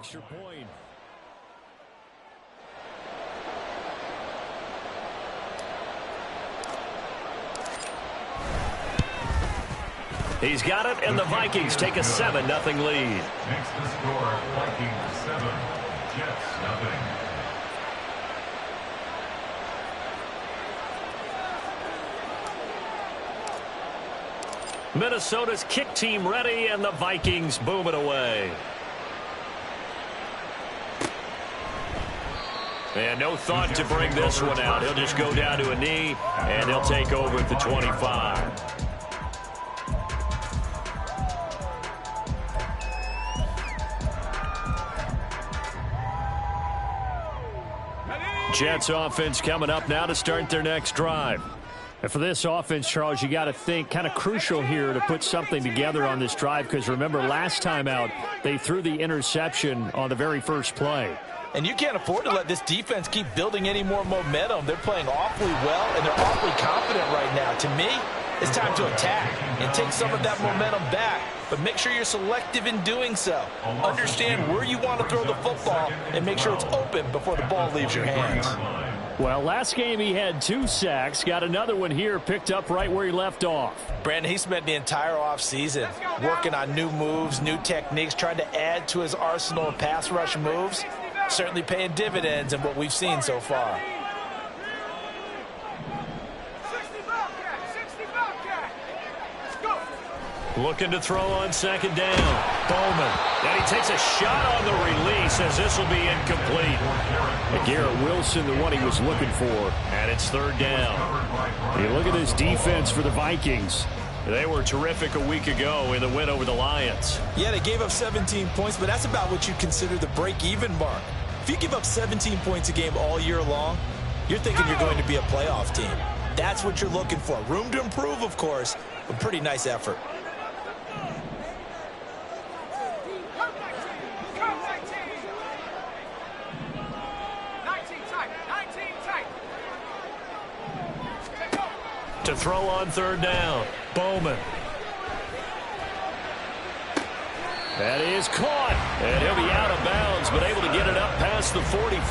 extra point. He's got it, and the Vikings take a 7-0 lead. Next to score, Vikings 7, Jets 0. Minnesota's kick team ready, and the Vikings boom it away. And no thought to bring this one out. He'll just go down to a knee, and he'll take over at the 25. Jets offense coming up now to start their next drive. And for this offense, Charles, you got to think kind of crucial here to put something together on this drive, because remember last time out they threw the interception on the very first play. And you can't afford to let this defense keep building any more momentum. They're playing awfully well, and they're awfully confident right now. To me, it's time to attack and take some of that momentum back, but make sure you're selective in doing so. Understand where you want to throw the football and make sure it's open before the ball leaves your hands. Well, last game he had 2 sacks. Got another one here, picked up right where he left off. Brandon, he spent the entire offseason working on new moves, new techniques, trying to add to his arsenal of pass rush moves. Certainly paying dividends in what we've seen so far. Looking to throw on second down. Bowman. And he takes a shot on the release as this will be incomplete. And Garrett Wilson, the one he was looking for. And it's third down. You look at this defense for the Vikings. They were terrific a week ago in the win over the Lions. Yeah, they gave up 17 points, but that's about what you'd consider the break-even mark. If you give up 17 points a game all year long, you're thinking you're going to be a playoff team. That's what you're looking for. Room to improve, of course, but pretty nice effort. To throw on third down, Bowman. That is caught, and he'll be out of bounds, but able to get it up past the 45.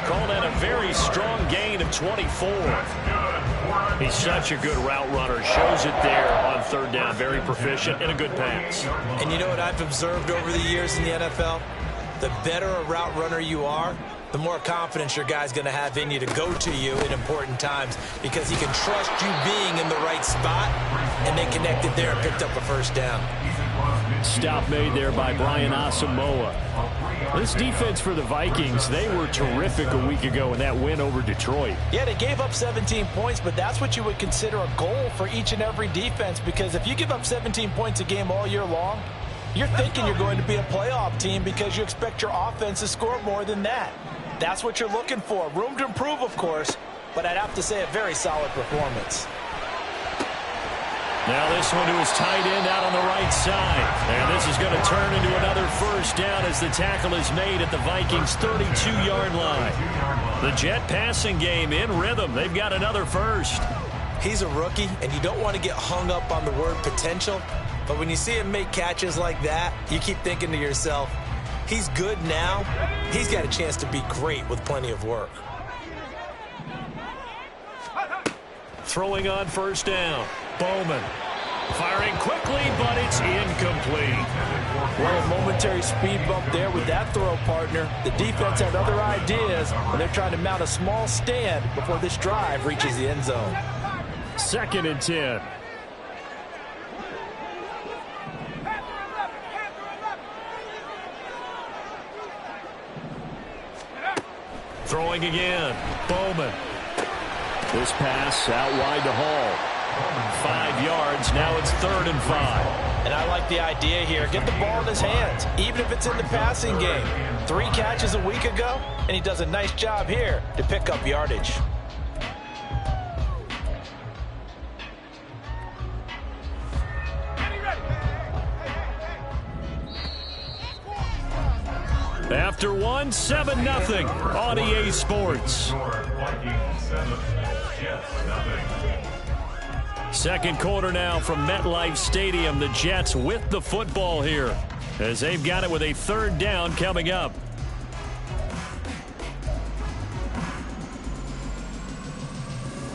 Called that a very strong gain of 24. He's such a good route runner. Shows it there on third down. Very proficient and a good pass. And you know what I've observed over the years in the NFL? The better a route runner you are, the more confidence your guy's going to have in you to go to you in important times, because he can trust you being in the right spot, and they connected there and picked up a first down. Stop made there by Brian Asamoah. This defense for the Vikings, they were terrific a week ago in that win over Detroit. Yeah, they gave up 17 points, but that's what you would consider a goal for each and every defense, because if you give up 17 points a game all year long, you're thinking you're going to be a playoff team because you expect your offense to score more than that. That's what you're looking for. Room to improve, of course, but I'd have to say a very solid performance. Now this one to his tight end out on the right side. And this is going to turn into another first down as the tackle is made at the Vikings' 32-yard line. The Jet passing game in rhythm. They've got another first. He's a rookie, and you don't want to get hung up on the word potential. But when you see him make catches like that, you keep thinking to yourself, he's good now. He's got a chance to be great with plenty of work. Throwing on first down. Bowman. Firing quickly, but it's incomplete. Well, a momentary speed bump there with that throw, partner. The defense had other ideas, and they're trying to mount a small stand before this drive reaches the end zone. 2nd and 10. Throwing again. Bowman. This pass out wide to Hall. 5 yards. Now it's 3rd and 5. And I like the idea here. Get the ball in his hands, even if it's in the passing game. 3 catches a week ago, and he does a nice job here to pick up yardage. After one, 7-0 on EA Sports. Second quarter now from MetLife Stadium. The Jets with the football here. as they've got it with a third down coming up.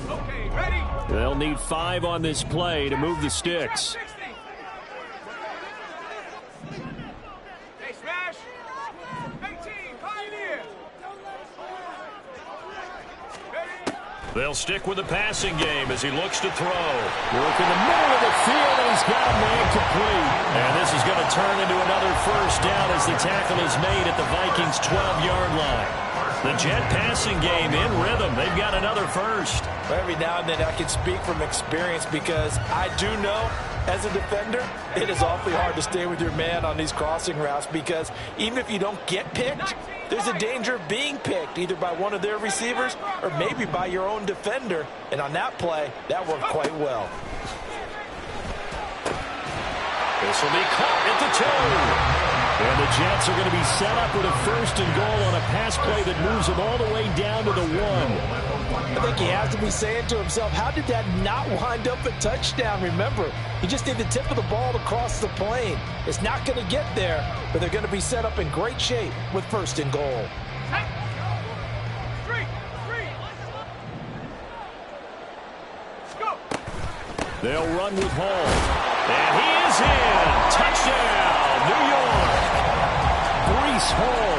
Okay, ready? They'll need 5 on this play to move the sticks. Hey, smash! Hey, team, pioneer! They'll stick with the passing game as he looks to throw. Work in the middle of the field, and he's got a man complete. And this is going to turn into another first down as the tackle is made at the Vikings' 12-yard line. The Jet passing game in rhythm. They've got another first. Every now and then I can speak from experience because I do know as a defender it is awfully hard to stay with your man on these crossing routes because even if you don't get picked, there's a danger of being picked either by one of their receivers or maybe by your own defender. And on that play, that worked quite well. This will be caught at the 2. And the Jets are going to be set up with a first and goal on a pass play that moves them all the way down to the 1. I think he has to be saying to himself, how did that not wind up a touchdown? Remember, you just need the tip of the ball to cross the plane. It's not going to get there, but they're going to be set up in great shape with first and goal. They'll run with Hall. And he is in. Touchdown, New York. Breece Hall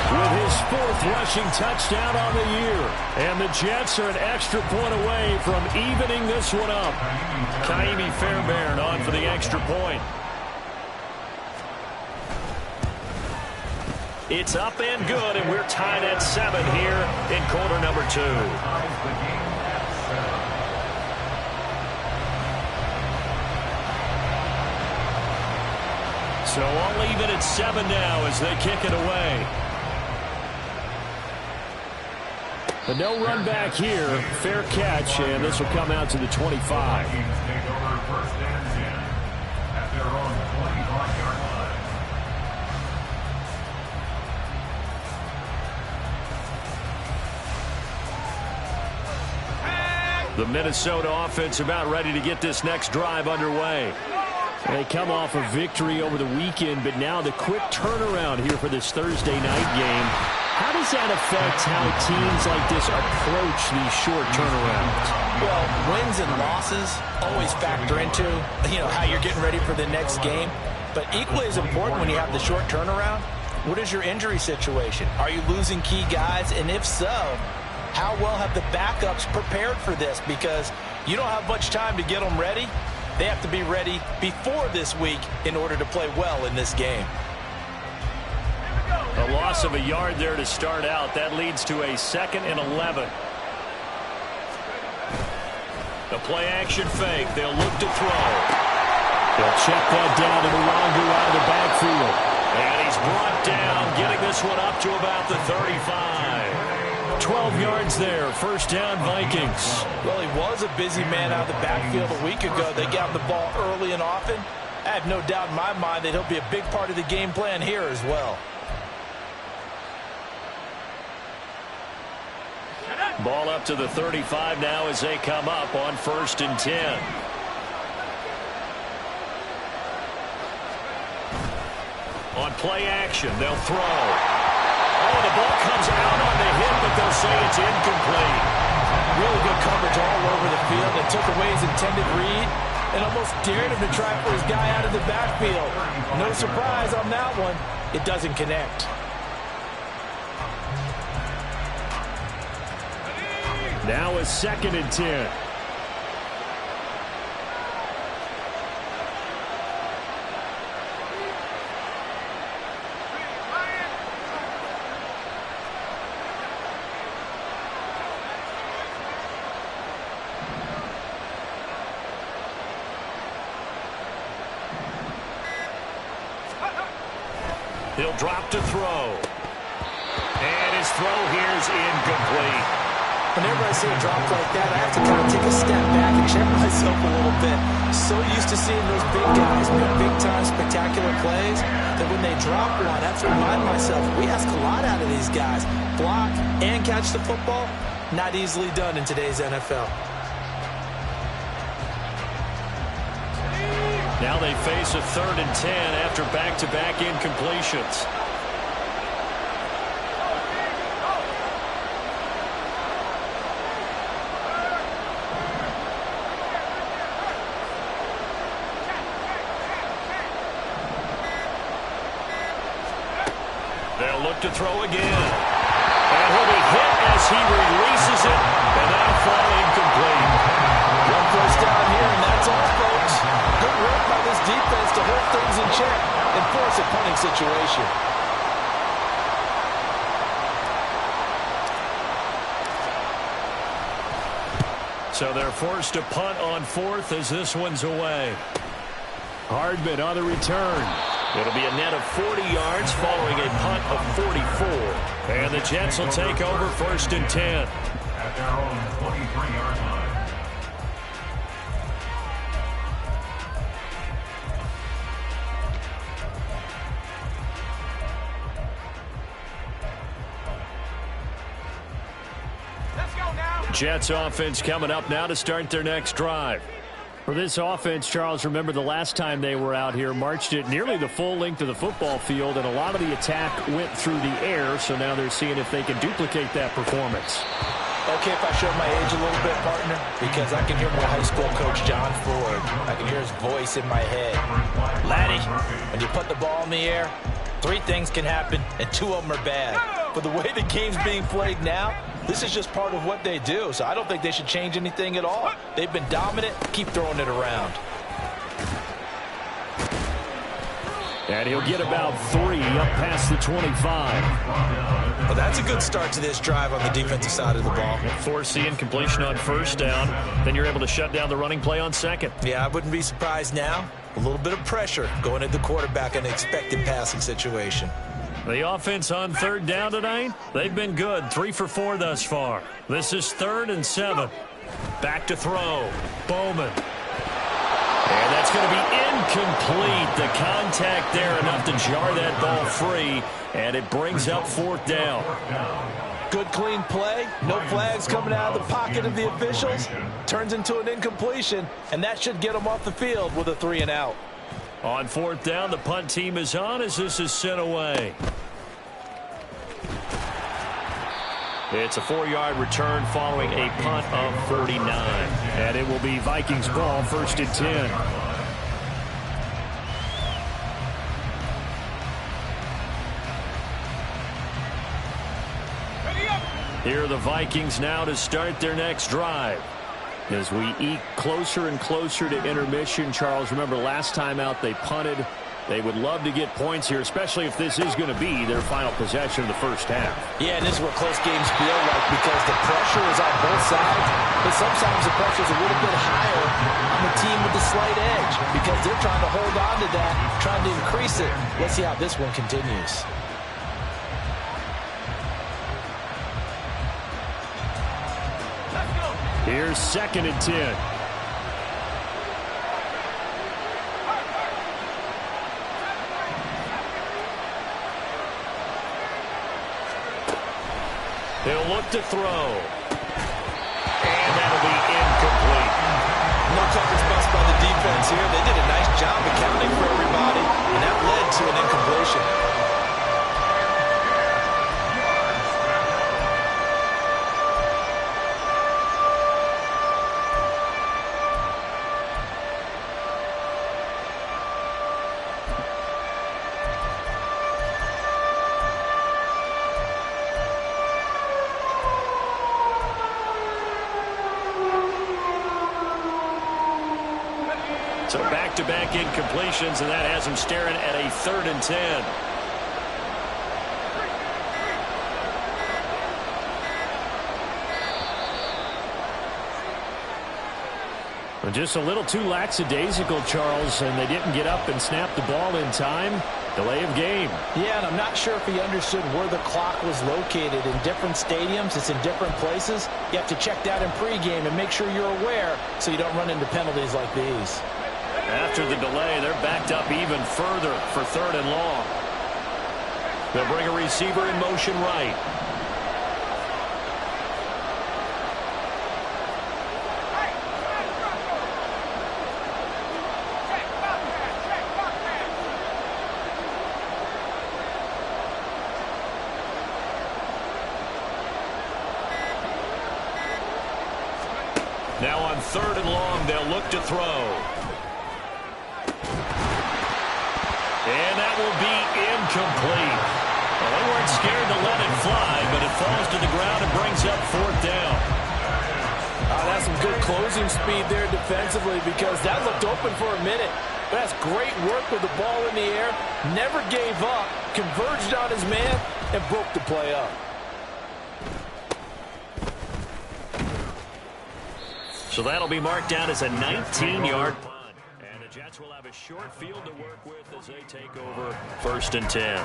with his 4th rushing touchdown on the year. And the Jets are an extra point away from evening this one up. Kaimi Fairbairn on for the extra point. It's up and good, and we're tied at 7 here in quarter number 2. So I'll leave it at 7 now as they kick it away. But no run back here. Fair catch, and this will come out to the 25. Take over first and 10 at their own 25-yard line. The Minnesota offense about ready to get this next drive underway. They come off a victory over the weekend, but now the quick turnaround here for this Thursday night game. How does that affect how teams like this approach these short turnarounds? Well, wins and losses always factor into, how you're getting ready for the next game. But equally as important when you have the short turnaround, what is your injury situation? Are you losing key guys? And if so, how well have the backups prepared for this? Because you don't have much time to get them ready. They have to be ready before this week in order to play well in this game. A loss of a yard there to start out. That leads to a 2nd and 11. The play action fake. They'll look to throw. They'll check that down to Nwangu out of the backfield. And he's brought down, getting this one up to about the 35. 12 yards there. First down, Vikings. Well, he was a busy man out of the backfield a week ago. They got the ball early and often. I have no doubt in my mind that he'll be a big part of the game plan here as well. Ball up to the 35 now as they come up on 1st and 10. On play action, they'll throw. Oh, the ball comes out on the hit, but they'll say it's incomplete. Really good coverage all over the field. It took away his intended read and almost dared him to try for his guy out of the backfield. No surprise on that one. It doesn't connect. Now a 2nd and 10. He'll drop to throw. And his throw here is incomplete. Whenever I see a drop like that, I have to kind of take a step back and check myself a little bit. So used to seeing those big guys make big-time spectacular plays that when they drop one, I have to remind myself, we ask a lot out of these guys. Block and catch the football, not easily done in today's NFL. Now they face a 3rd and 10 after back-to-back incompletions. They'll look to throw again. And he'll be hit as he releases it, and that'll fall incomplete. One first down here, and that's all, folks. Good work by this defense to hold things in check and force a punting situation. So they're forced to punt on 4th as this one's away. Hardman on the return. It'll be a net of 40 yards following a punt of 44. And the Jets will take over 1st and 10. At their own 43-yard line. Jets offense coming up now to start their next drive. For this offense, Charles, remember the last time they were out here, marched it nearly the full length of the football field, and a lot of the attack went through the air, so now they're seeing if they can duplicate that performance. Okay, if I show my age a little bit, partner, because I can hear my high school coach, John Ford. I can hear his voice in my head. Laddie, when you put the ball in the air, 3 things can happen, and 2 of them are bad. But the way the game's being played now, this is just part of what they do, so I don't think they should change anything at all. They've been dominant. Keep throwing it around. And he'll get about 3 up past the 25. Well, that's a good start to this drive on the defensive side of the ball. Force the incompletion on 1st down. Then you're able to shut down the running play on 2nd. Yeah, I wouldn't be surprised now. A little bit of pressure going at the quarterback in an expected passing situation. The offense on 3rd down tonight, they've been good. 3 for 4 thus far. This is 3rd and 7. Back to throw. Bowman. And that's going to be incomplete. The contact there enough to jar that ball free, and it brings up 4th down. Good clean play. No flags coming out of the pocket of the officials. Turns into an incompletion, and that should get them off the field with a 3 and out. On 4th down, the punt team is on as this is sent away. It's a 4-yard return following a punt of 49. And it will be Vikings ball, 1st and 10. Here are the Vikings now to start their next drive. As we eke closer and closer to intermission, Charles, remember last time out they punted. They would love to get points here, especially if this is going to be their final possession of the first half. Yeah, and this is what close games feel like because the pressure is on both sides, but sometimes the pressure is a little bit higher on the team with the slight edge because they're trying to hold on to that, trying to increase it. Let's see how this one continues. Here's 2nd and 10. They'll look to throw. And that'll be incomplete. No coverage bust by the defense here. They did a nice job accounting for everybody, and that led to an incompletion. So back-to-back incompletions, and that has him staring at a 3rd and 10. Just a little too lackadaisical, Charles, and they didn't get up and snap the ball in time. Delay of game. Yeah, and I'm not sure if he understood where the clock was located. In different stadiums, it's in different places. You have to check that in pregame and make sure you're aware so you don't run into penalties like these. After the delay, they're backed up even further for 3rd and long. They'll bring a receiver in motion right. Now on 3rd and long, they'll look to throw. And that will be incomplete. Well, they weren't scared to let it fly, but it falls to the ground and brings up 4th down. That's some good closing speed there defensively, because that looked open for a minute. But that's great work with the ball in the air. Never gave up, converged on his man, and broke the play up. So that'll be marked down as a 19-yard punt. And the Jets will have a short field to work with as they take over 1st and 10.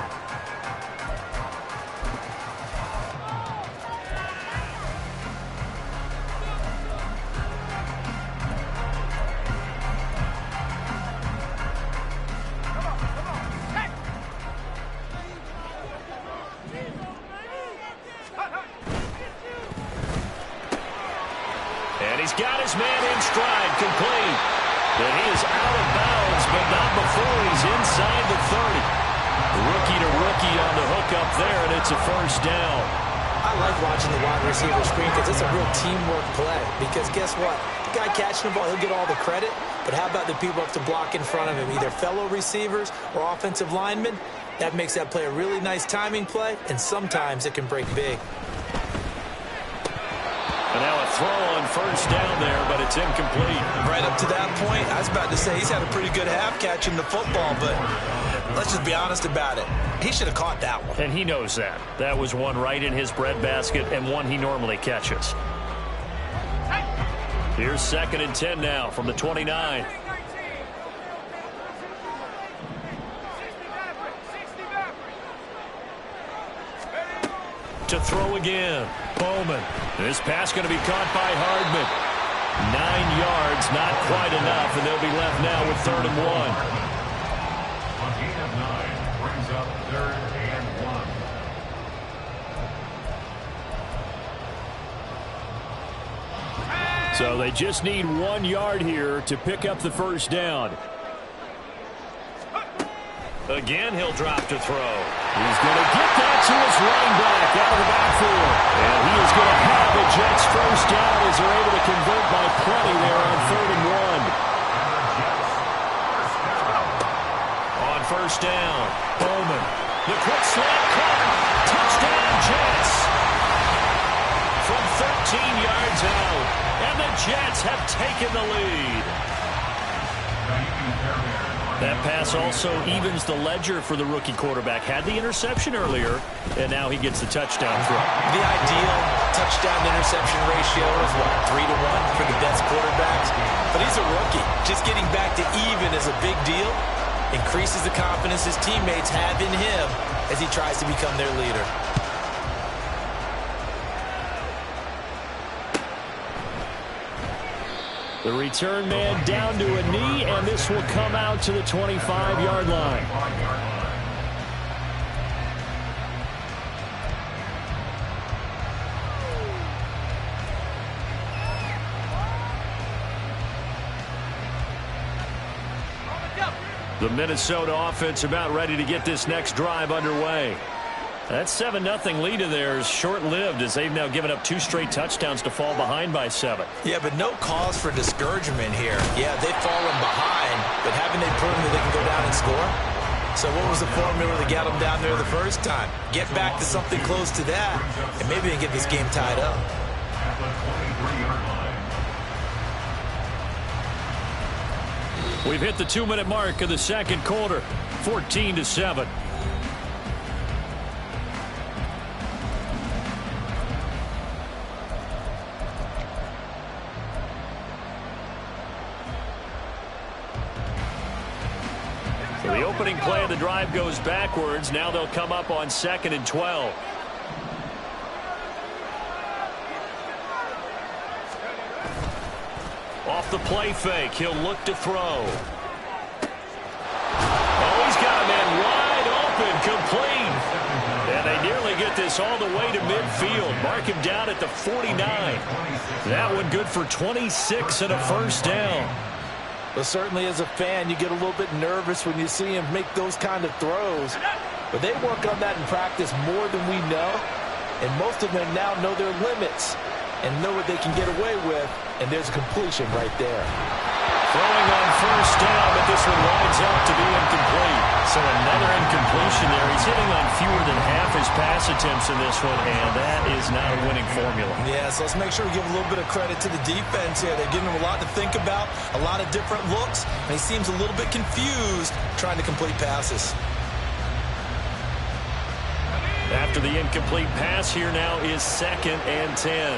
And he's got his man in stride, complete. And he is out of bounds, but not before he's inside the 30. Rookie to rookie on the hook up there, and it's a 1st down. I like watching the wide receiver screen because it's a real teamwork play. Because guess what? The guy catching the ball, he'll get all the credit. But how about the people up to block in front of him, either fellow receivers or offensive linemen? That makes that play a really nice timing play, and sometimes it can break big. And now a throw on 1st down there, but it's incomplete. Right up to that point, I was about to say he's had a pretty good half catching the football, but let's just be honest about it. He should have caught that one. And he knows that. That was one right in his breadbasket and one he normally catches. Here's 2nd and 10 now from the 29. To throw again. Bowman. This pass going to be caught by Hardman. 9 yards, not quite enough, and they'll be left now with 3rd and 1. A gain of 9 brings up 3rd and 1. So they just need 1 yard here to pick up the 1st down. Again, he'll drop to throw. He's going to get that to his running back out of the backfield. And he is going to have the Jets 1st down as they're able to convert by plenty there on 3rd and 1. On 1st down, Bowman. The quick slant caught. Touchdown, Jets. From 13 yards out. And the Jets have taken the lead. That pass also evens the ledger for the rookie quarterback. Had the interception earlier, and now he gets the touchdown throw. The ideal touchdown-to-interception ratio is, 3-to-1 for the best quarterbacks? But he's a rookie. Just getting back to even is a big deal. Increases the confidence his teammates have in him as he tries to become their leader. The return man down to a knee, and this will come out to the 25-yard line. The Minnesota offense about ready to get this next drive underway. That 7-0 lead of theirs short-lived as they've now given up 2 straight touchdowns to fall behind by 7. Yeah, but no cause for discouragement here. Yeah, they've fallen behind, but haven't they proven that they can go down and score? So what was the formula to get them down there the first time? Get back to something close to that, and maybe they can get this game tied up. We've hit the 2-minute mark of the 2nd quarter, 14-7. The opening play of the drive goes backwards. Now they'll come up on 2nd and 12. Off the play fake, he'll look to throw. Oh, he's got a man wide open, complete. And they nearly get this all the way to midfield. Mark him down at the 49. That one good for 26 and a 1st down. Well, certainly as a fan, you get a little bit nervous when you see him make those kind of throws. But they work on that in practice more than we know. And most of them now know their limits and know what they can get away with. and there's a completion right there. Throwing on first down, but this one winds up to be incomplete. So another incompletion there. He's hitting on fewer than half his pass attempts in this one, and that is not a winning formula. Yeah, so let's make sure we give a little bit of credit to the defense here. They're giving him a lot to think about, a lot of different looks, and he seems a little bit confused trying to complete passes. After the incomplete pass, here now is 2nd and 10.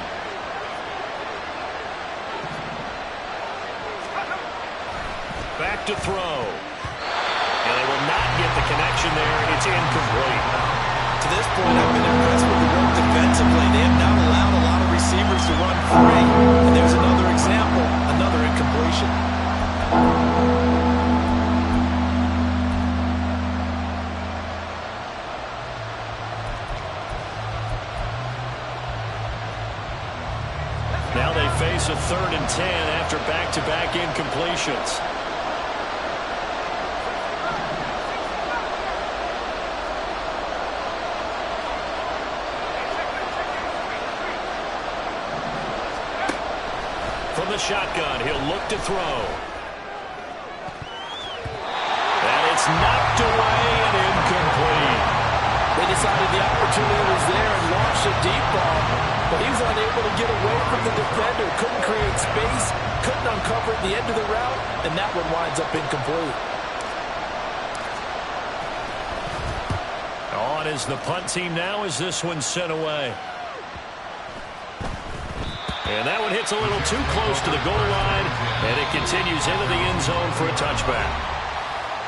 Back to throw. And they will not get the connection there. It's incomplete. To this point, I've been impressed with the work defensively. They have not allowed a lot of receivers to run free. And there's another example, another incompletion. Now they face a 3rd and 10 after back-to-back incompletions. From the shotgun, he'll look to throw. And it's knocked away and incomplete. They decided the opportunity was there and launched a deep ball, but he was unable to get away from the defender, couldn't create space, couldn't uncover at the end of the route, and that one winds up incomplete. On is the punt team now as this one's sent away. And that one hits a little too close to the goal line, and it continues into the end zone for a touchback.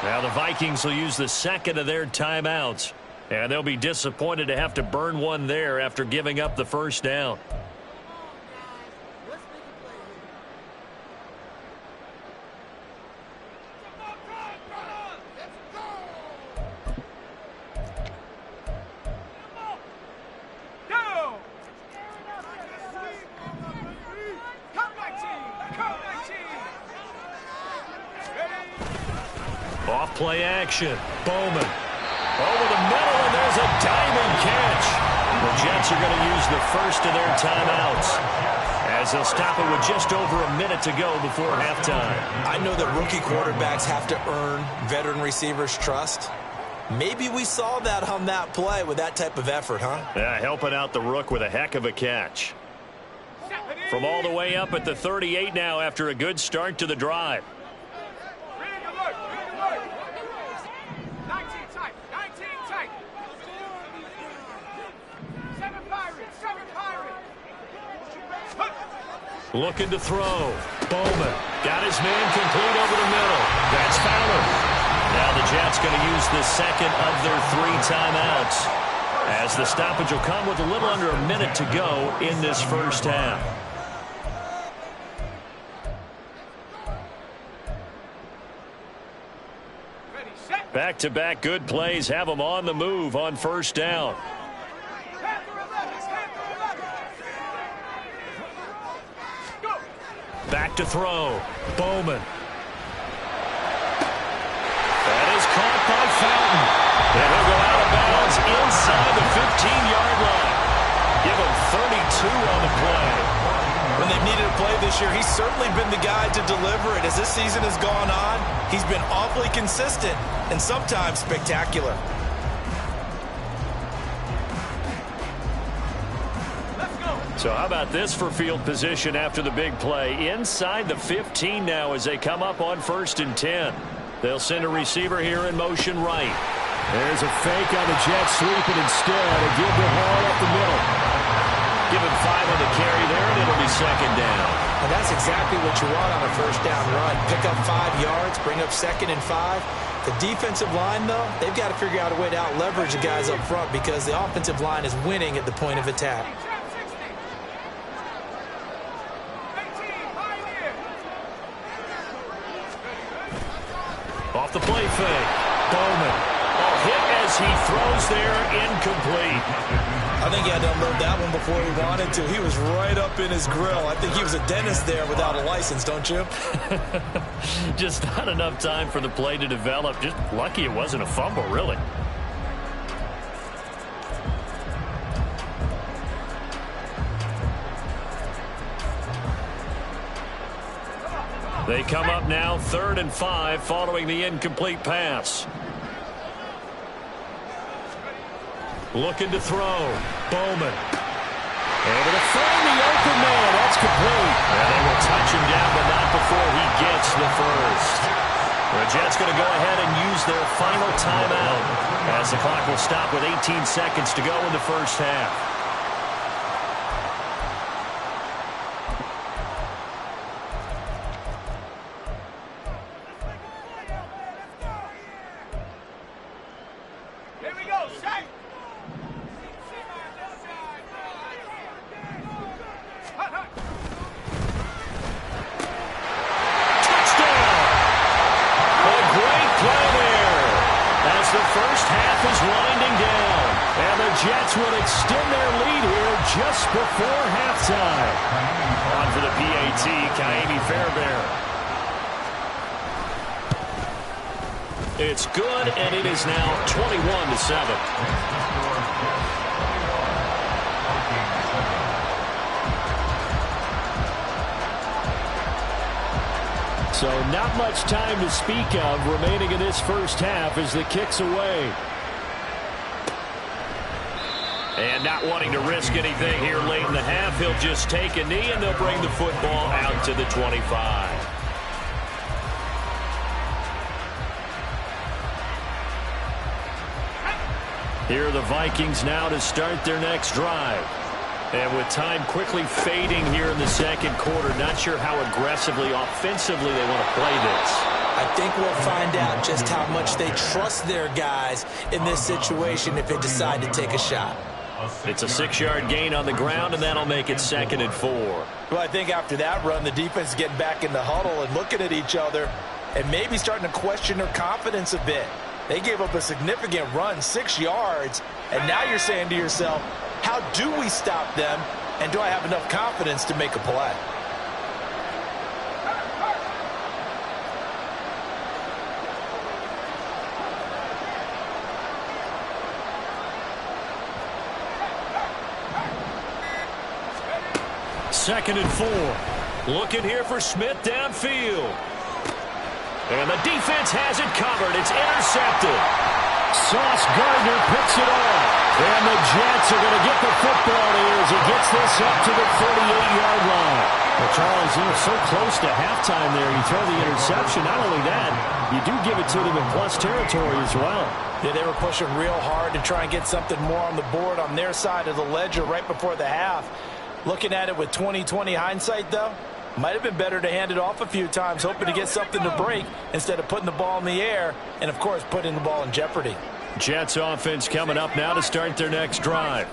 Now the Vikings will use the 2nd of their timeouts, and they'll be disappointed to have to burn one there after giving up the first down. Off play action. Bowman. Over the middle, and there's a diving catch. The Jets are going to use the first of their timeouts, as they'll stop it with just over a minute to go before halftime. I know that rookie quarterbacks have to earn veteran receivers' trust. Maybe we saw that on that play with that type of effort, huh? Yeah, helping out the rook with a heck of a catch. From all the way up at the 38 now after a good start to the drive. Looking to throw. Bowman got his man complete over the middle. That's Fowler. Now the Jets going to use the 2nd of their 3 timeouts, as the stoppage will come with a little under a minute to go in this first half. Back-to-back good plays have them on the move on first down. Back to throw. Bowman. That is caught by Fountain. And he'll go out of bounds inside the 15-yard line. Give him 32 on the play. When they've needed a play this year, he's certainly been the guy to deliver it. As this season has gone on, he's been awfully consistent and sometimes spectacular. So how about this for field position after the big play? Inside the 15 now as they come up on 1st and 10. They'll send a receiver here in motion right. There's a fake on the Jets, sweeping instead and give the ball up the middle. Give him 5 on the carry there, and it'll be 2nd down. And that's exactly what you want on a first down run. Pick up 5 yards, bring up 2nd and 5. The defensive line, though, they've got to figure out a way to out-leverage the guys up front because the offensive line is winning at the point of attack. Off the play fake. Bowman. Hit as he throws there, incomplete. I think he had to unload that one before he wanted to. He was right up in his grill. I think he was a dentist there without a license, don't you? Just not enough time for the play to develop. Just lucky it wasn't a fumble, really. They come up now 3rd and 5 following the incomplete pass. Looking to throw. Bowman. Able to find the open man. That's complete. And they will touch him down, but not before he gets the first. The Jets going to go ahead and use their final timeout as the clock will stop with 18 seconds to go in the first half. It's good, and it is now 21-7. So not much time to speak of remaining in this first half as the kick's away. And not wanting to risk anything here late in the half, he'll just take a knee, and they'll bring the football out to the 25. Here are the Vikings now to start their next drive. And with time quickly fading here in the second quarter, not sure how aggressively, offensively they want to play this. I think we'll find out just how much they trust their guys in this situation if they decide to take a shot. It's a 6-yard gain on the ground, and that'll make it 2nd and 4. Well, I think after that run, the defense is getting back in the huddle and looking at each other and maybe starting to question their confidence a bit. They gave up a significant run, 6 yards, and now you're saying to yourself, how do we stop them, and do I have enough confidence to make a play? Second and 4. Looking here for Smith downfield. And the defense has it covered. It's intercepted. Sauce Gardner picks it off. And the Jets are going to get the football here as he gets this up to the 48-yard line. Well, Charles, you were so close to halftime there. You throw the interception. Not only that, you do give it to them in plus territory as well. Yeah, they were pushing real hard to try and get something more on the board on their side of the ledger right before the half. Looking at it with 20/20 hindsight, though, might have been better to hand it off a few times, hoping to get something to break instead of putting the ball in the air and, of course, putting the ball in jeopardy. Jets offense coming up now to start their next drive.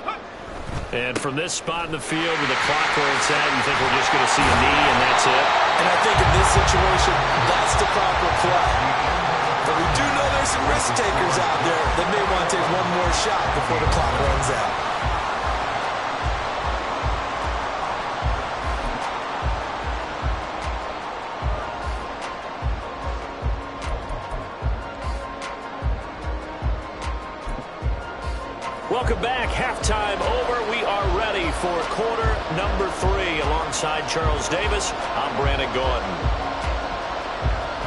And from this spot in the field with the clock where it's at, you think we're just going to see a knee and that's it? And I think in this situation, that's the proper play. But we do know there's some risk takers out there that may want to take one more shot before the clock runs out. Welcome back. Halftime over. We are ready for quarter number 3. Alongside Charles Davis, I'm Brandon Gordon.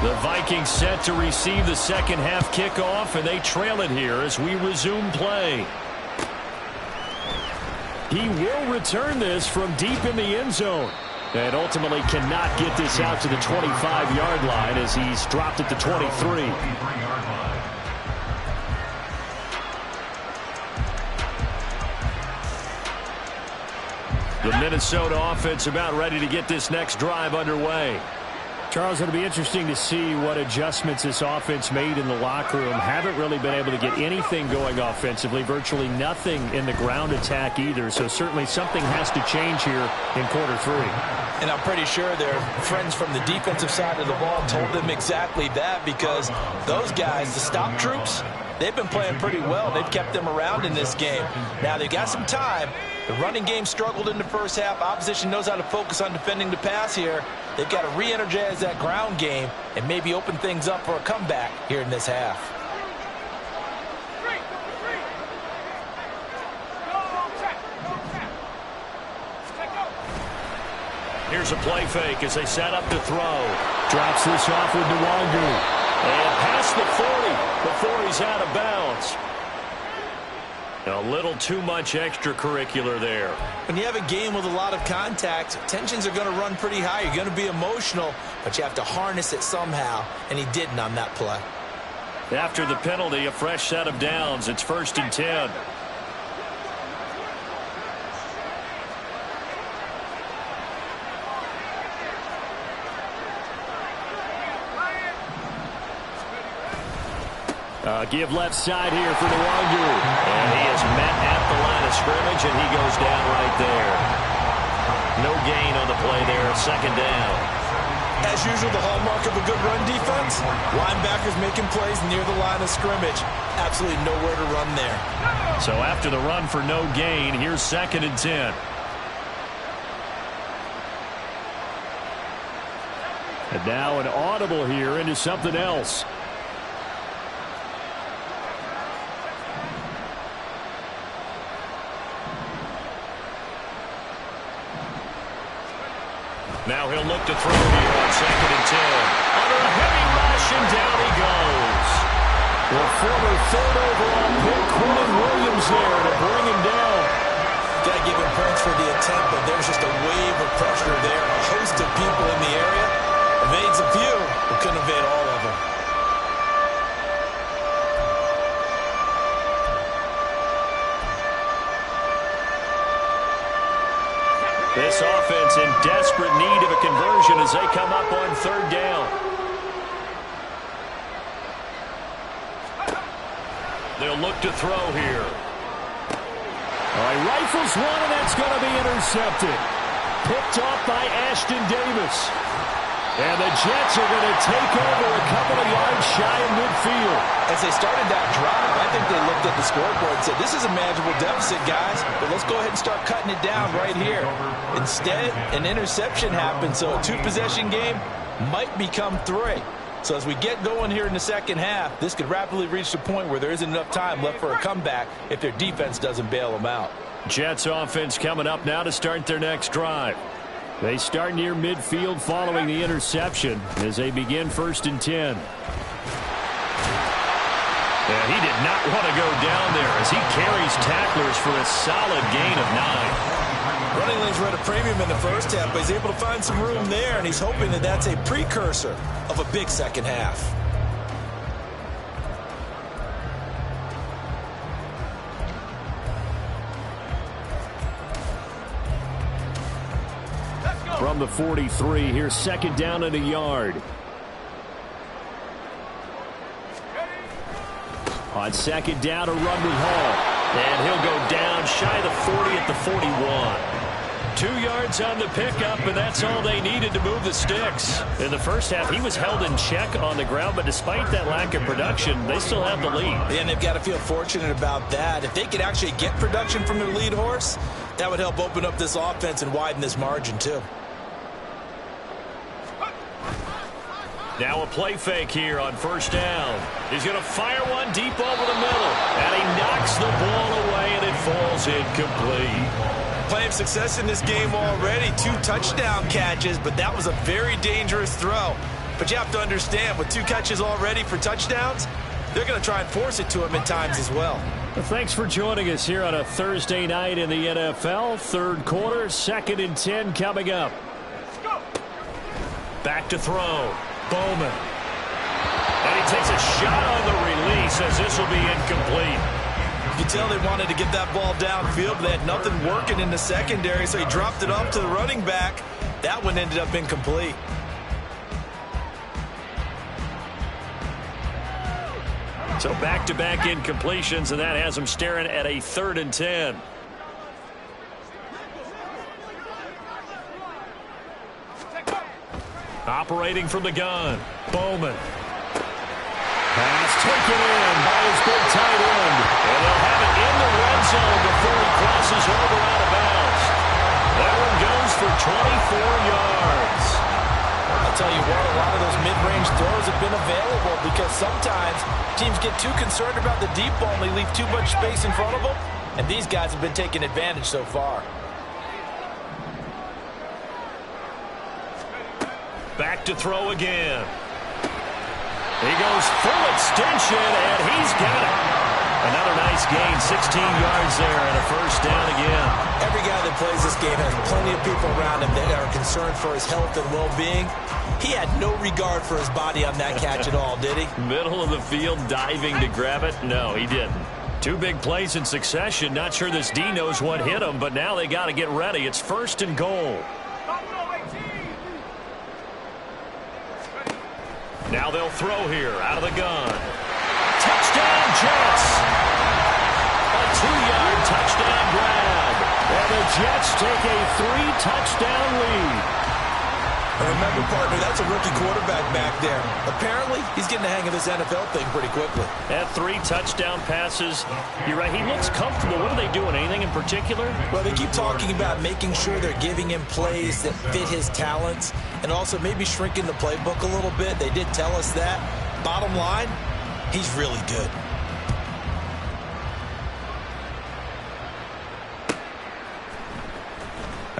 The Vikings set to receive the second half kickoff, and they trail it here as we resume play. He will return this from deep in the end zone, and ultimately cannot get this out to the 25-yard line as he's dropped at the 23. The Minnesota offense about ready to get this next drive underway. Charles, it'll be interesting to see what adjustments this offense made in the locker room. Haven't really been able to get anything going offensively, virtually nothing in the ground attack either. So certainly something has to change here in quarter 3. And I'm pretty sure their friends from the defensive side of the ball told them exactly that, because those guys, the stop troops, they've been playing pretty well. They've kept them around in this game. Now they've got some time. The running game struggled in the first half. Opposition knows how to focus on defending the pass here. They've got to re-energize that ground game and maybe open things up for a comeback here in this half. Here's a play fake as they set up to throw. Drops this off with Nwangu. And past the 40 before he's out of bounds. A little too much extracurricular there. When you have a game with a lot of contact, tensions are going to run pretty high. You're going to be emotional, but you have to harness it somehow, and he didn't on that play. After the penalty, a fresh set of downs. It's 1st and 10. Give left side here for Nwangu. And he is met at the line of scrimmage, and he goes down right there. No gain on the play there, 2nd down. As usual, the hallmark of a good run defense, linebackers making plays near the line of scrimmage. Absolutely nowhere to run there. So after the run for no gain, here's 2nd and 10. And now an audible here into something else. Now he'll look to throw here on 2nd and 10. Under a heavy rush, and down he goes. The former 3rd overall pick, Quinton Williams there to bring him down. Got to give him points for the attempt, but there's just a wave of pressure there. A host of people in the area. Evades a few, but couldn't evade all of them. This offense in desperate need of a conversion as they come up on 3rd down. They'll look to throw here. All right, rifles one, and that's going to be intercepted. Picked off by Ashton Davis. And the Jets are going to take over a couple of yards shy of midfield. As they started that drive, I think they looked at the scoreboard and said, this is a manageable deficit, guys, but let's go ahead and start cutting it down right here. Instead, an interception happened, so a 2-possession game might become 3. So as we get going here in the 2nd half, this could rapidly reach the point where there isn't enough time left for a comeback if their defense doesn't bail them out. Jets offense coming up now to start their next drive. They start near midfield following the interception as they begin 1st and 10. And he did not want to go down there as he carries tacklers for a solid gain of 9. Running lanes were at a premium in the 1st half, but he's able to find some room there, and he's hoping that that's a precursor of a big 2nd half. From the 43, here's 2nd down and a yard. On 2nd down, a run with Hall. And he'll go down shy of the 40 at the 41. 2 yards on the pickup, and that's all they needed to move the sticks. In the 1st half, he was held in check on the ground, but despite that lack of production, they still have the lead. And they've got to feel fortunate about that. If they could actually get production from their lead horse, that would help open up this offense and widen this margin, too. Now a play fake here on 1st down. He's going to fire one deep over the middle. And he knocks the ball away, and it falls incomplete. Plenty of success in this game already. 2 touchdown catches, but that was a very dangerous throw. But you have to understand, with 2 catches already for touchdowns, they're going to try and force it to him at times as well. Well, thanks for joining us here on a Thursday night in the NFL. 3rd quarter, 2nd and 10 coming up. Back to throw. Bowman. And he takes a shot on the release as this will be incomplete. You can tell they wanted to get that ball downfield, but they had nothing working in the secondary, so he dropped it off to the running back. That one ended up incomplete. So back-to-back incompletions, and that has him staring at a 3rd and 10. Operating from the gun, Bowman. Pass taken in by his big tight end. And they'll have it in the red zone before he crosses over out of bounds. That one goes for 24 yards. I'll tell you what, a lot of those mid-range throws have been available because sometimes teams get too concerned about the deep ball and they leave too much space in front of them. And these guys have been taking advantage so far. Back to throw again. He goes full extension, and he's got it. Another nice gain, 16 yards there, and a first down again. Every guy that plays this game has plenty of people around him that are concerned for his health and well-being. He had no regard for his body on that catch at all, did he? Middle of the field, diving to grab it? No, he didn't. Two big plays in succession. Not sure this D knows what hit him, but now they got to get ready. It's first and goal. Now they'll throw here out of the gun. Touchdown, Jets! A 2-yard touchdown grab. And the Jets take a 3-touchdown lead. And remember, partner, that's a rookie quarterback back there. Apparently, he's getting the hang of this NFL thing pretty quickly. At 3 touchdown passes, you're right, he looks comfortable. What are they doing? Anything in particular? Well, they keep talking about making sure they're giving him plays that fit his talents and also maybe shrinking the playbook a little bit. They did tell us that. Bottom line, he's really good.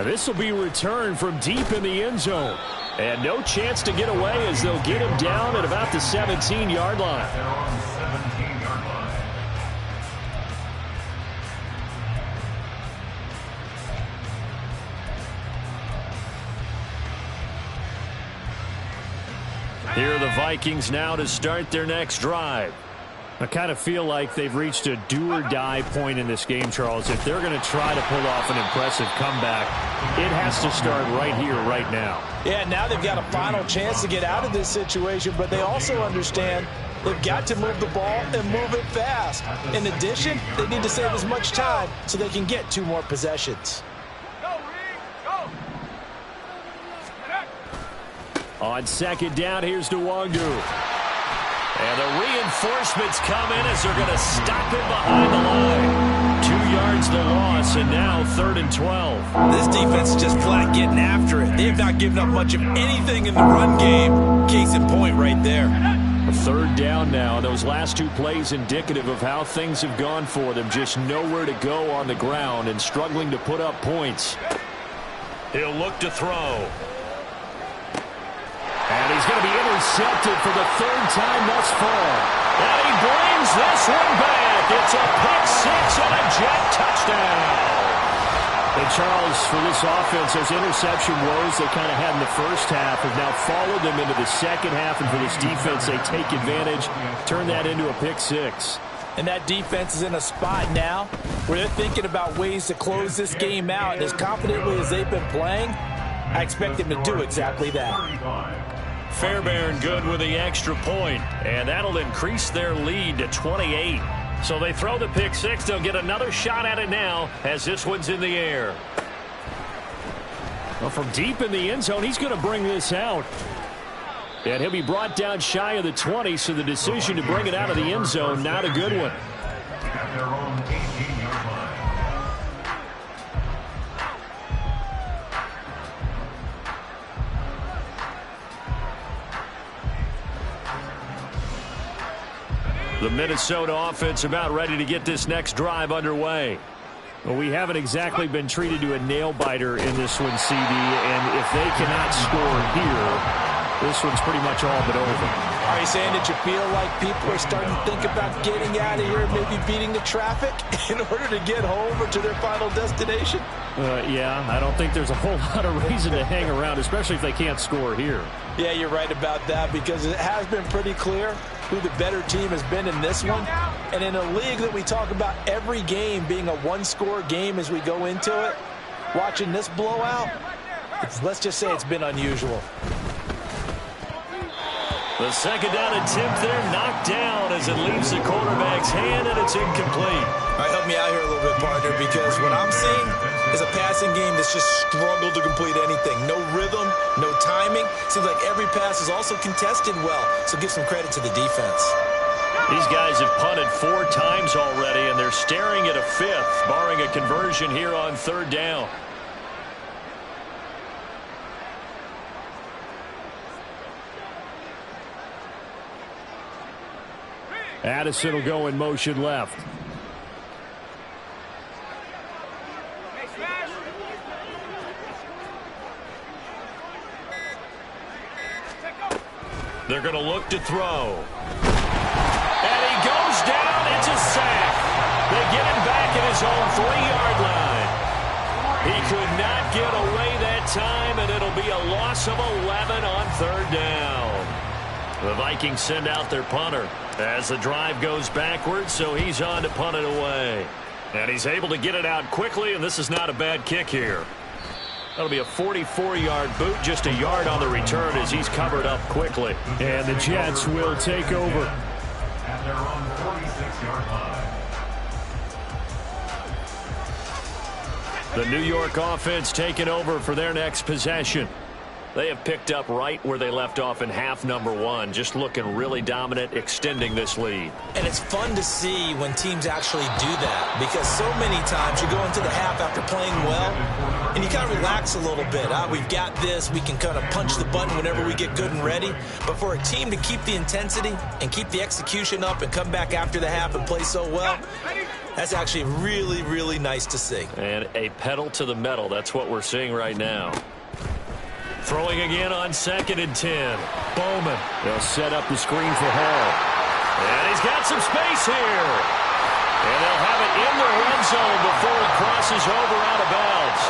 This will be returned from deep in the end zone. And no chance to get away as they'll get him down at about the 17-yard line. Here are the Vikings now to start their next drive. I kind of feel like they've reached a do-or-die point in this game, Charles. If they're going to try to pull off an impressive comeback, it has to start right here, right now. Yeah, now they've got a final chance to get out of this situation, but they also understand they've got to move the ball and move it fast. In addition, they need to save as much time so they can get 2 more possessions. On second down, here's Nwangu. And the reinforcements come in as they're going to stop him behind the line. 2 yards the loss, and now 3rd and 12. This defense is just flat getting after it. They have not given up much of anything in the run game. Case in point right there. A 3rd down now. Those last 2 plays indicative of how things have gone for them. Just nowhere to go on the ground and struggling to put up points. He'll look to throw. And he's going to be intercepted for the 3rd time thus far. And he brings this one back. It's a pick-6 and a Jet touchdown. And Charles, for this offense, those interception woes they kind of had in the first half have now followed them into the second half. And for this defense, they take advantage, turn that into a pick-6. And that defense is in a spot now where they're thinking about ways to close this game out. And as confidently as they've been playing, I expect them to do exactly that. Fairbairn good with the extra point, and that'll increase their lead to 28. So they throw the pick-6. They'll get another shot at it now as this one's in the air. Well, from deep in the end zone, he's going to bring this out. And he'll be brought down shy of the 20, so the decision to bring it out of the end zone, not a good one. At their own 18-yard line. The Minnesota offense about ready to get this next drive underway. Well, we haven't exactly been treated to a nail-biter in this one, CD, and if they cannot score here, this one's pretty much all but over. Are you saying that you feel like people are starting to think about getting out of here and maybe beating the traffic in order to get home or to their final destination? Yeah, I don't think there's a whole lot of reason to hang around, especially if they can't score here. Yeah, you're right about that because it has been pretty clear who the better team has been in this one. And in a league that we talk about every game being a one-score game as we go into it, watching this blowout, let's just say it's been unusual. The second down attempt there knocked down as it leaves the quarterback's hand, and it's incomplete. All right, help me out here a little bit, partner, because what I'm seeing is a passing game that's just struggled to complete anything. No rhythm, no timing. Seems like every pass is also contested well, so give some credit to the defense. These guys have punted 4 times already, and they're staring at a 5th, barring a conversion here on 3rd down. Addison will go in motion left. They're going to look to throw. And he goes down. It's a sack. They get him back at his own 3-yard line. He could not get away that time, and it'll be a loss of 11 on 3rd down. The Vikings send out their punter as the drive goes backwards, so he's on to punt it away. And he's able to get it out quickly, and this is not a bad kick here. That'll be a 44-yard boot, just a yard on the return as he's covered up quickly. And the Jets will take over. At their own 46-yard line. The New York offense taking over for their next possession. They have picked up right where they left off in half number 1, just looking really dominant, extending this lead. And it's fun to see when teams actually do that, because so many times you go into the half after playing well, and you kind of relax a little bit. We've got this. We can kind of punch the button whenever we get good and ready. But for a team to keep the intensity and keep the execution up and come back after the half and play so well, that's actually really, really nice to see. And a pedal to the metal. That's what we're seeing right now. Throwing again on 2nd and 10. Bowman. They'll set up the screen for Hall. And he's got some space here. And they'll have it in the red zone before he crosses over out of bounds.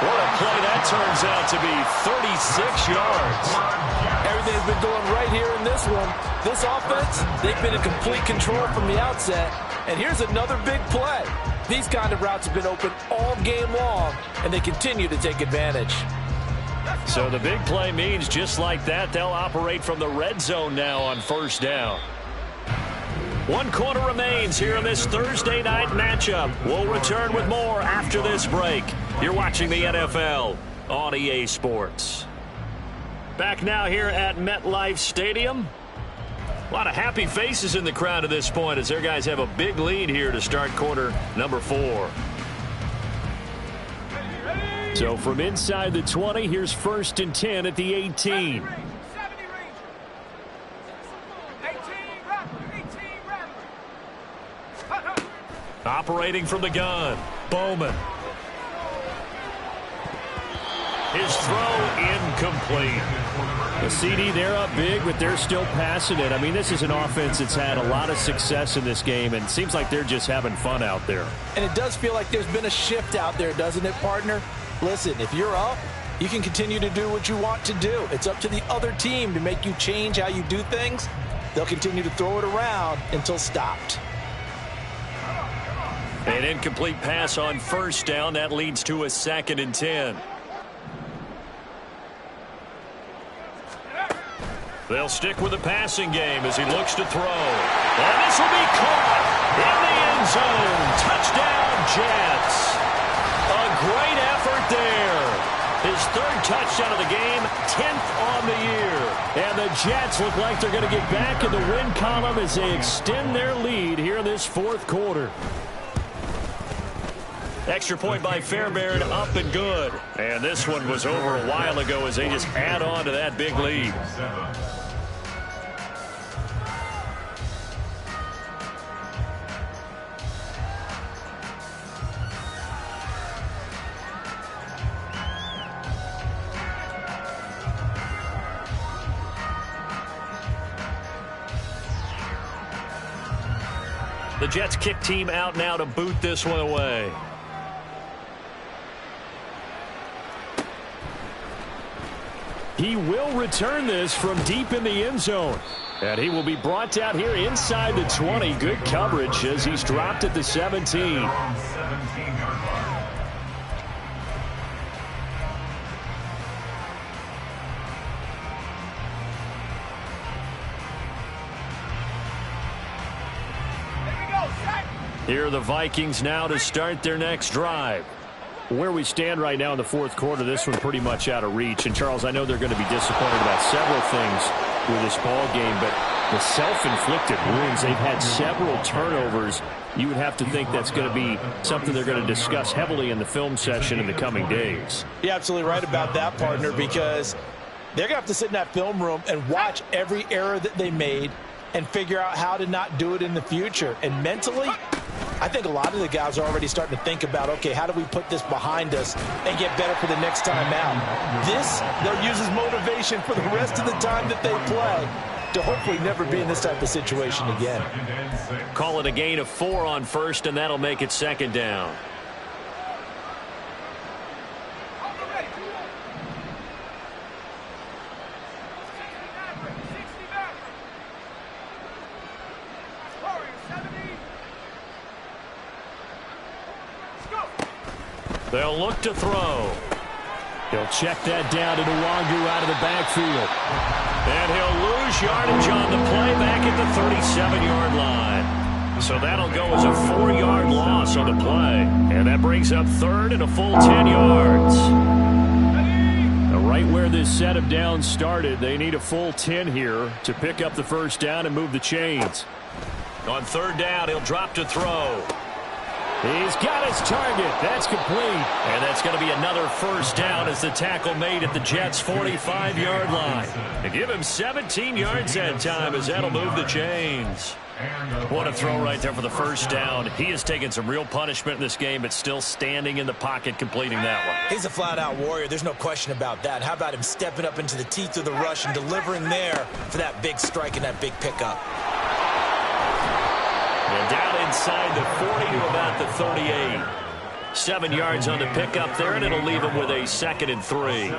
What a play that turns out to be. 36 yards. Everything's been going right here in this one. This offense, they've been in complete control from the outset. And here's another big play. These kind of routes have been open all game long, and they continue to take advantage. So the big play means just like that, they'll operate from the red zone now on 1st down. 1 quarter remains here in this Thursday night matchup. We'll return with more after this break. You're watching the NFL on EA Sports. Back now here at MetLife Stadium. A lot of happy faces in the crowd at this point as their guys have a big lead here to start quarter number 4. So from inside the 20, here's 1st and 10 at the 18. Operating from the gun, Bowman. His throw incomplete. The CD, they're up big, but they're still passing it. I mean, this is an offense that's had a lot of success in this game, and it seems like they're just having fun out there. And it does feel like there's been a shift out there, doesn't it, partner? Listen, if you're up, you can continue to do what you want to do. It's up to the other team to make you change how you do things. They'll continue to throw it around until stopped. An incomplete pass on 1st down. That leads to a 2nd and 10. They'll stick with the passing game as he looks to throw. And this will be caught in the end zone. Touchdown, Jets. A great effort there. His 3rd touchdown of the game, 10th on the year. And the Jets look like they're going to get back in the win column as they extend their lead here in this 4th quarter. Extra point by Fairbairn, up and good. And this one was over a while ago as they just add on to that big lead. The Jets kick team out now to boot this one away. He will return this from deep in the end zone. And he will be brought down here inside the 20. Good coverage as he's dropped at the 17. Here are the Vikings now to start their next drive. Where we stand right now in the 4th quarter, this one pretty much out of reach. And, Charles, I know they're going to be disappointed about several things with this ball game, but the self-inflicted wounds, they've had several turnovers. You would have to think that's going to be something they're going to discuss heavily in the film session in the coming days. You're absolutely right about that, partner, because they're going to have to sit in that film room and watch every error that they made and figure out how to not do it in the future. And mentally, I think a lot of the guys are already starting to think about, okay, how do we put this behind us and get better for the next time out? This, they'll use as motivation for the rest of the time that they play to hopefully never be in this type of situation again. Call it a gain of 4 on first, and that'll make it second down. They'll look to throw. He'll check that down to Nwangu out of the backfield. And he'll lose yardage on the play back at the 37-yard line. So that'll go as a 4-yard loss on the play. And that brings up third and a full 10 yards. Now, right where this set of downs started, they need a full 10 here to pick up the first down and move the chains. On third down, he'll drop to throw. He's got his target. That's complete. And that's going to be another first down as the tackle made at the Jets' 45-yard line. They give him 17 yards that time as that'll move the chains. What a throw right there for the first down. He has taken some real punishment in this game, but still standing in the pocket completing that one. He's a flat-out warrior. There's no question about that. How about him stepping up into the teeth of the rush and delivering there for that big strike and that big pickup? And down inside the 40 to about the 38. 7 yards on the pickup there, and it'll leave him with a 2nd and 3.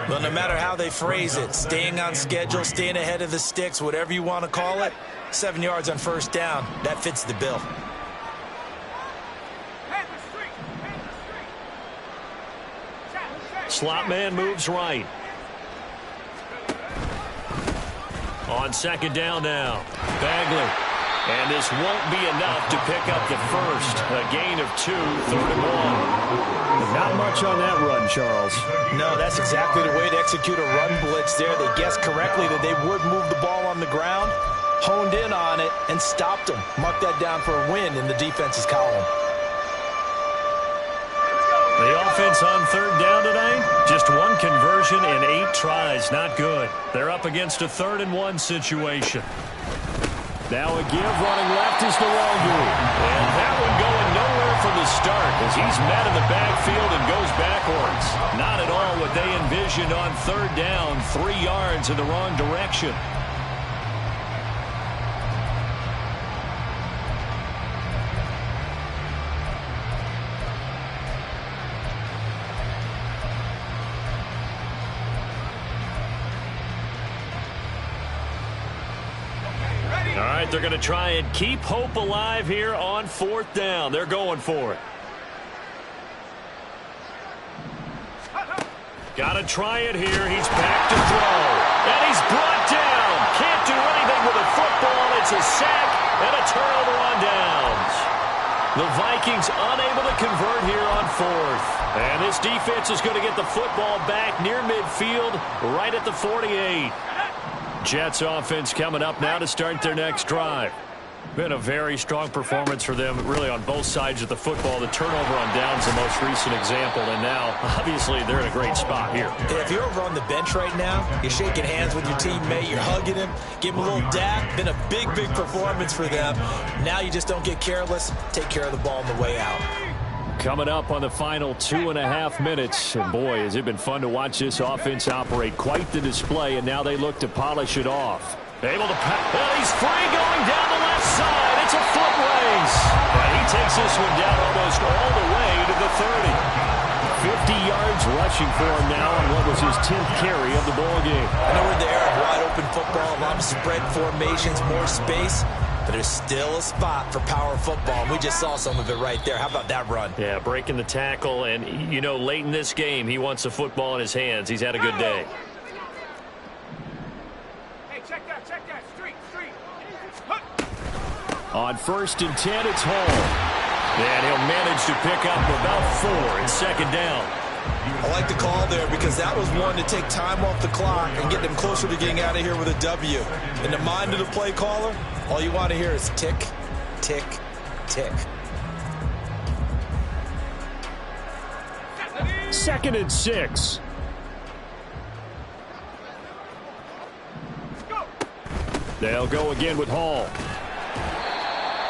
Well, no matter how they phrase it, staying on schedule, staying ahead of the sticks, whatever you want to call it, 7 yards on first down, that fits the bill. Slot man moves right. On second down now, Bagley. And this won't be enough to pick up the first. A gain of 2, 3rd and 1. Not much on that run, Charles. No, that's exactly the way to execute a run blitz there. They guessed correctly that they would move the ball on the ground, honed in on it, and stopped them. Mark that down for a win in the defense's column. The offense on third down today, just 1 conversion and 8 tries. Not good. They're up against a 3rd and 1 situation. Now a give running left is Nwangu. And that one going nowhere from the start as he's met in the backfield and goes backwards. Not at all what they envisioned on third down. 3 yards in the wrong direction. All right, they're going to try and keep hope alive here on 4th down. They're going for it. Got to try it here. He's back to throw. And he's brought down. Can't do anything with a football. It's a sack and a turnover on downs. The Vikings unable to convert here on 4th. And this defense is going to get the football back near midfield, right at the 48. Jets offense coming up now to start their next drive. Been a very strong performance for them, really on both sides of the football. The turnover on downs the most recent example, and now, obviously, they're in a great spot here. Yeah, if you're over on the bench right now, you're shaking hands with your teammate, you're hugging him, give him a little dap. Been a big, big performance for them. Now you just don't get careless. Take care of the ball on the way out. Coming up on the final 2.5 minutes. And boy, has it been fun to watch this offense operate. Quite the display, and now they look to polish it off. Able to pass. Well, he's free going down the left side. It's a foot race. And he takes this one down almost all the way to the 30. 50 yards rushing for him now on what was his 10th carry of the ball game. I know we're there, wide open football, a lot of spread formations, more space. But there's still a spot for power football, and we just saw some of it right there. How about that run? Yeah, breaking the tackle, and, you know, late in this game, he wants the football in his hands. He's had a good day. Hey, check that, street. On 1st and 10, it's Hall. And he'll manage to pick up about 4 in second down. I like the call there because that was one to take time off the clock and get them closer to getting out of here with a W. In the mind of the play caller, all you want to hear is tick, tick, tick. 2nd and 6. They'll go again with Hall.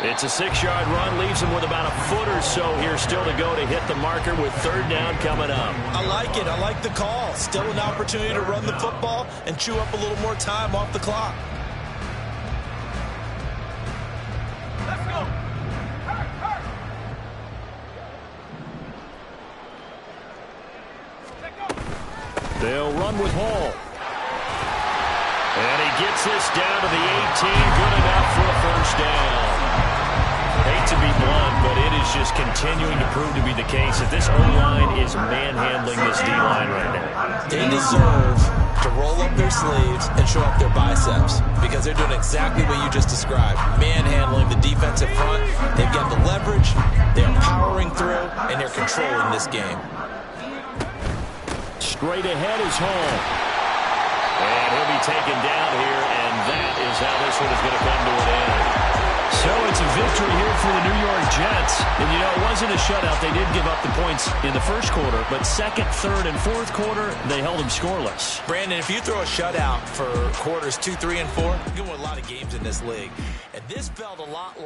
It's a 6-yard run, leaves him with about a foot or so here still to go to hit the marker with third down coming up. I like it. I like the call. Still an opportunity to run the football and chew up a little more time off the clock. Let's go. They'll run with Hall. And he gets this down to the 18. Good enough for a first down. Hate to be blunt, but it is just continuing to prove to be the case that this O-line is manhandling this D-line right now. They deserve to roll up their sleeves and show up their biceps because they're doing exactly what you just described. Manhandling the defensive front. They've got the leverage. They're powering through, and they're controlling this game. Straight ahead is Hall. And he'll be taken down here, and that is how this one is going to come to an end. So it's a victory here for the New York Jets. And, you know, it wasn't a shutout. They did give up the points in the first quarter, but second, third, and fourth quarter, they held them scoreless. Brandon, if you throw a shutout for quarters 2, 3, and 4, you're going to win a lot of games in this league. And this felt a lot like